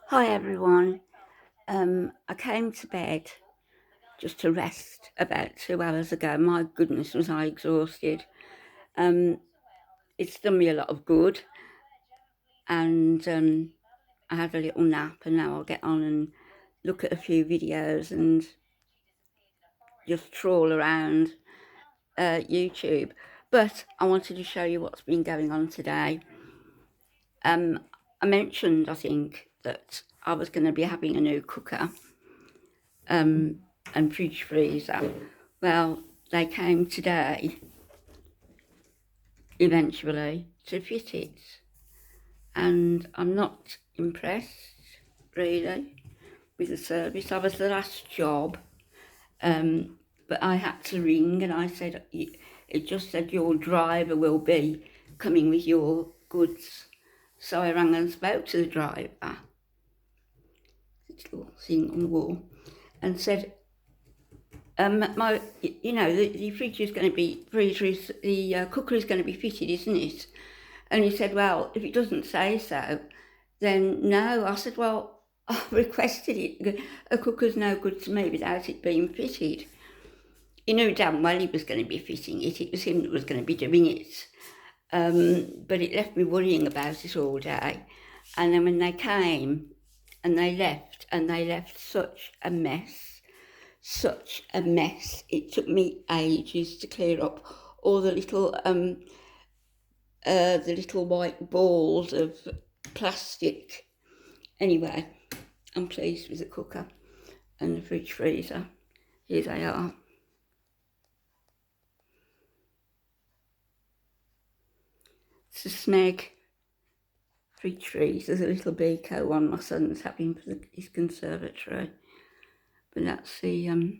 Hi everyone. I came to bed just to rest about 2 hours ago. My goodness, was I exhausted. Um, it's done me a lot of good, and I had a little nap, and now I'll get on and look at a few videos and just trawl around YouTube. But I wanted to show you what's been going on today. I mentioned, I think, that I was going to be having a new cooker. And fridge freezer. Well, they came today, eventually, to fit it. And I'm not impressed, really, with the service. I was the last job, but I had to ring and I said, it just said your driver will be coming with your goods. So I rang and spoke to the driver, this little thing on the wall, and said, the fridge is going to be the cooker is going to be fitted, isn't it? And he said, well, if it doesn't say so, then no. I said, well, I've requested it. A cooker's no good to me without it being fitted. He knew damn well he was going to be fitting it. It was him that was going to be doing it. But it left me worrying about it all day. And then when they came and they left such a mess. It took me ages to clear up all the little white balls of plastic. Anyway, I'm pleased with the cooker and the fridge freezer. Here they are. It's a Smeg fridge freezer. There's a little Beko one my son's having for his conservatory. But that's the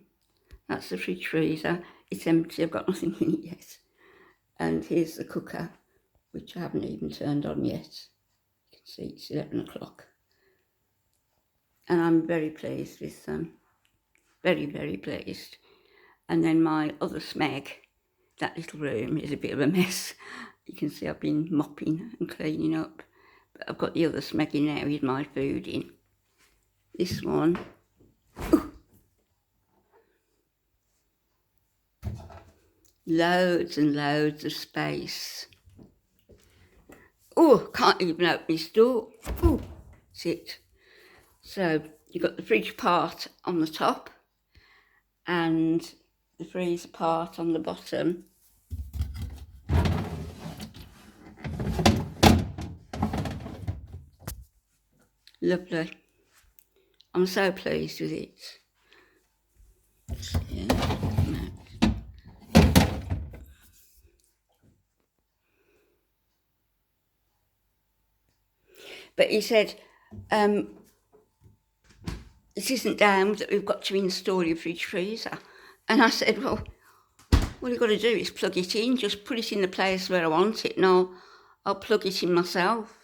fridge freezer. It's empty. I've got nothing in it yet. And here's the cooker, which I haven't even turned on yet. You can see it's 11 o'clock. And I'm very pleased with them. Very, very pleased. And then my other Smeg, that little room is a bit of a mess. You can see I've been mopping and cleaning up. But I've got the other Smeg in there with my food in. This one. Ooh. Loads and loads of space. Oh, can't even open this door. Oh, that's it. So you've got the fridge part on the top and the freezer part on the bottom. Lovely. I'm so pleased with it. Yeah. But he said, this isn't down that we've got to install your fridge freezer. And I said, well, all you've got to do is plug it in, just put it in the place where I want it, and I'll plug it in myself.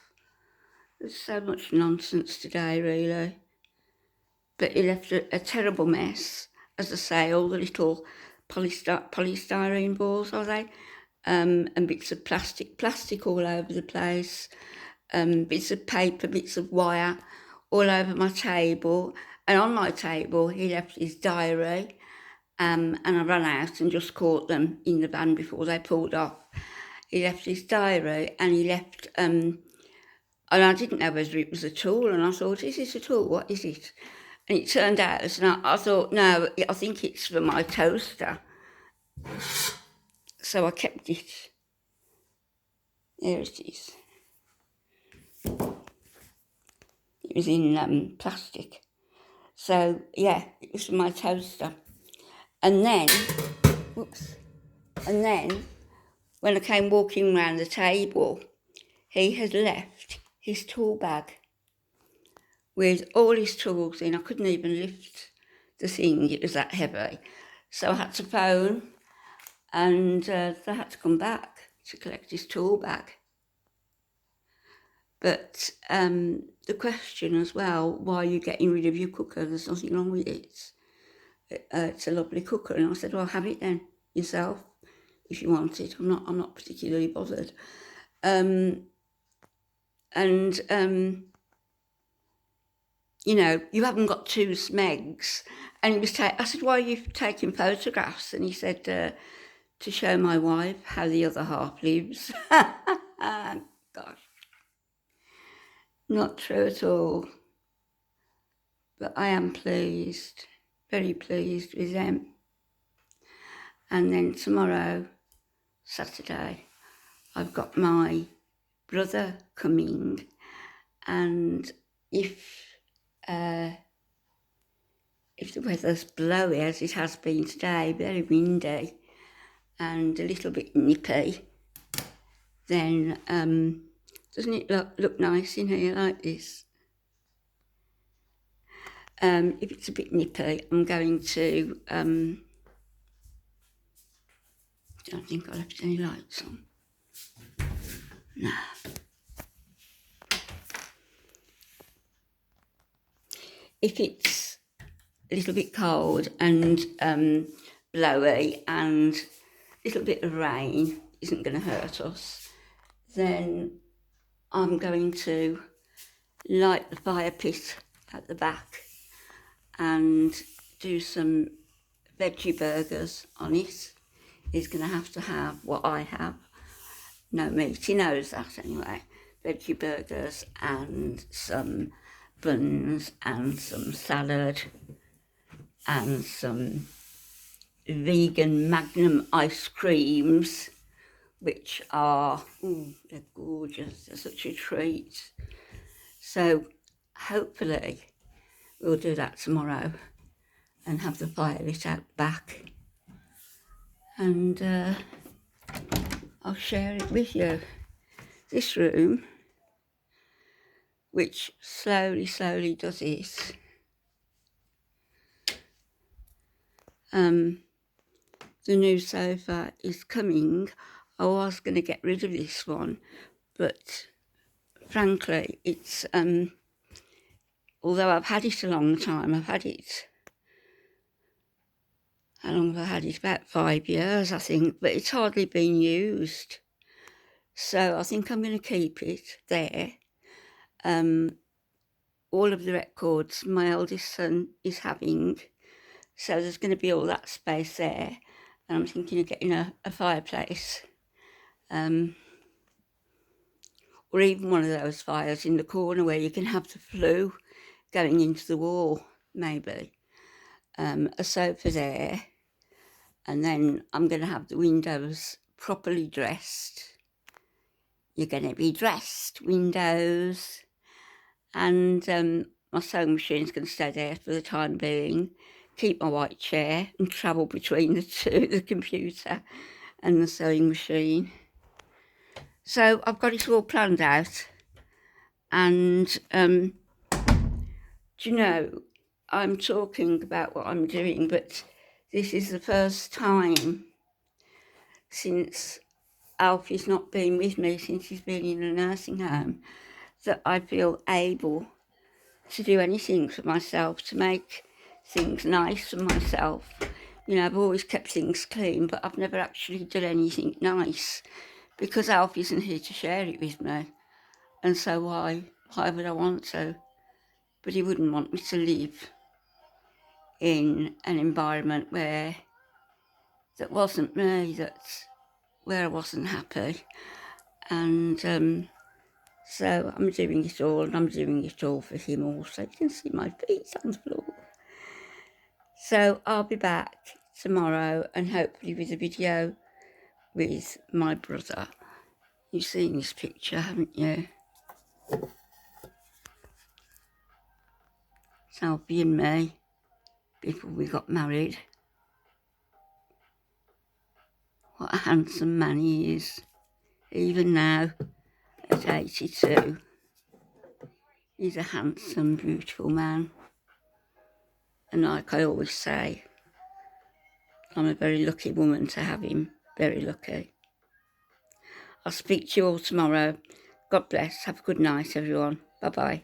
There's so much nonsense today, really. But he left a terrible mess. As I say, all the little polystyrene balls, are they? And bits of plastic all over the place. Bits of paper, bits of wire all over my table. And on my table, he left his diary. And I ran out and just caught them in the van before they pulled off. He left his diary and he left, and I didn't know whether it was a tool, and I thought, is this a tool? What is it? And it turned out, and I thought, no, I think it's for my toaster. So I kept it. There it is. It was in plastic. So, yeah, it was for my toaster. And then, when I came walking around the table, he had left his tool bag with all his tools in. I couldn't even lift the thing, it was that heavy. So I had to phone and they had to come back to collect his tool bag. But the question as well, why are you getting rid of your cooker? There's nothing wrong with it. It's a lovely cooker. And I said, well, have it then yourself if you want it. I'm not particularly bothered. you know, you haven't got two Smegs. And he was I said, why are you taking photographs? And he said, to show my wife how the other half lives. Gosh, not true at all. But I am pleased, very pleased with them. And then tomorrow, Saturday, I've got my brother coming, and if the weather's blowy as it has been today, very windy and a little bit nippy, then doesn't it look nice in here like this? If it's a bit nippy, I'm going to, don't think I left any lights on. No. If it's a little bit cold and blowy and a little bit of rain isn't going to hurt us, then I'm going to light the fire pit at the back and do some veggie burgers on it. He's going to have what I have. No meat, he knows that anyway. Veggie burgers and some buns and some salad and some vegan Magnum ice creams, which are, they're gorgeous, they're such a treat. So hopefully we'll do that tomorrow and have the fire lit out back, and I'll share it with you. This room, which slowly does it, the new sofa is coming. I was going to get rid of this one, but frankly, it's, although I've had it a long time, I've had it, how long have I had it? About 5 years, I think, but it's hardly been used. So I think I'm going to keep it there. All of the records my eldest son is having, so there's going to be all that space there. And I'm thinking of getting a fireplace, or even one of those fires in the corner where you can have the flue going into the wall, maybe. A sofa there, and then I'm going to have the windows properly dressed. You're going to be dressed, windows, and my sewing machine's going to stay there for the time being. Keep my white chair and travel between the two, the computer and the sewing machine. So I've got it all planned out, and do you know, I'm talking about what I'm doing, but this is the first time since Alfie's not been with me, since he's been in a nursing home, that I feel able to do anything for myself, to make things nice for myself. You know, I've always kept things clean, but I've never actually done anything nice because Alfie isn't here to share it with me. And so why would I want to? But he wouldn't want me to live in an environment that wasn't me, where I wasn't happy. And so I'm doing it all, and I'm doing it all for him also. You can see my feet on the floor. So I'll be back tomorrow, and hopefully with a video with my brother. You've seen this picture, haven't you? It's Alfie and me before we got married. What a handsome man he is, even now at 82. He's a handsome, beautiful man. And like I always say, I'm a very lucky woman to have him, very lucky. I'll speak to you all tomorrow. God bless. Have a good night, everyone. Bye-bye.